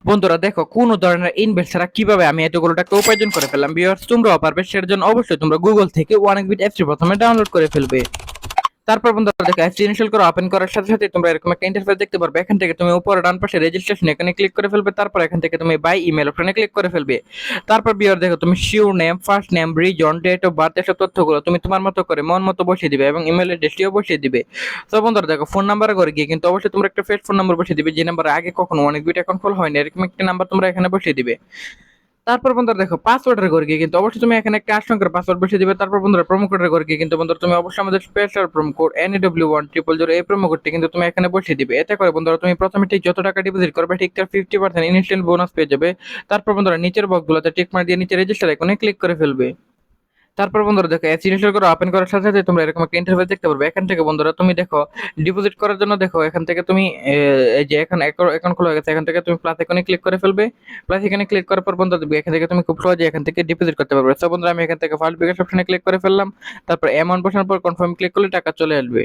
বন্ধুরা দেখো কোন ধরনের ইনভেস্ট ছাড়া কিভাবে আমি এতগুলো টাকা উপার্জন করে ফেললাম। ভিউয়ার্স তোমরাও পারবে, সেটার জন্য অবশ্যই তোমরা গুগল থেকে ওয়ানএক্সবিট অ্যাপসটি প্রথমে ডাউনলোড করে ফেলবে। তারপর বন্ধুরা দেখো অ্যাপসটি ইনস্টল করে ওপেন করার সাথে সাথে তোমরা এরকম একটা ইন্টারফেস দেখতে পারবে। এখান থেকে তুমি উপরে ডান পাশে রেজিস্ট্রেশন এখানে ক্লিক করে ফেলবে। তারপর এখান থেকে তুমি বাই ইমেল অপশনে ক্লিক করে ফেলবে। তারপর ভিউয়ার দেখো তুমি surname, first name, reason, date of birth এসব তথ্যগুলো তুমি তোমার মতো করে মন মতো বসিয়ে দিবে এবং ইমেল অ্যাড্রেসটিও বসিয়ে দিবে। তো বন্ধুরা দেখো ফোন নাম্বারে করে গিয়ে কিন্তু অবশ্যই তোমরা একটা ফেক ফোন নাম্বার বসিয়ে দিবে, যে নাম্বারে আগে কখনো ওয়ানএক্সবিট অ্যাকাউন্ট খোলা হয়নি, এরকম একটা নাম্বার তোমরা এখানে বসিয়ে দিবে। তারপর বন্ধুরা দেখো পাসওয়ার্ডের ঘরে গিয়ে কিন্তু অবশ্যই তুমি এখানে একটা 8 সংখ্যার পাসওয়ার্ড বসিয়ে দিবে। তারপর বন্ধুরা প্রোমো কোডের ঘরে গিয়ে কিন্তু বন্ধুরা তুমি অবশ্যই আমাদের স্পেশাল প্রোমো কোড NEW1000 এই প্রোমো কোডটি কিন্তু তুমি এখানে বসিয়ে দিবে। এতে করে বন্ধুরা তুমি প্রথমে ঠিক যত টাকা ডিপোজিট করবে ঠিক তার 50% ইনস্ট্যান্ট বোনাস পেয়ে যাবে। তারপর বন্ধুরা নিচের বক্সগুলোতে টিক মার দিয়ে নিচে রেজিস্টার আইকনে ক্লিক করে ফেলবে। তারপর বন্ধুরা দেখো অ্যাপস ইনস্টল করে ওপেন করার সাথে সাথে তোমরা এরকম একটা ইন্টারফেস দেখতে পারবে। এখান থেকে বন্ধুরা তুমি দেখো ডিপোজিট করার জন্য দেখো এখান থেকে তুমি এই যে এখন অ্যাকাউন্ট খোলা হয়ে গেছে, এখান থেকে তুমি প্লাস আইকনে ক্লিক করে ফেলবে। প্লাস এখানে ক্লিক করার পর বন্ধুরা দেখবে এখান থেকে তুমি খুব সহজে এখান থেকে ডিপোজিট করতে পারবে। তো বন্ধুরা আমি এখান থেকে ফার্স্ট বিকাশ অপশনে ক্লিক করে ফেললাম। তারপর অ্যামাউন্ট বসানোর পর কনফার্ম ক্লিক করলে টাকা চলে আসবে।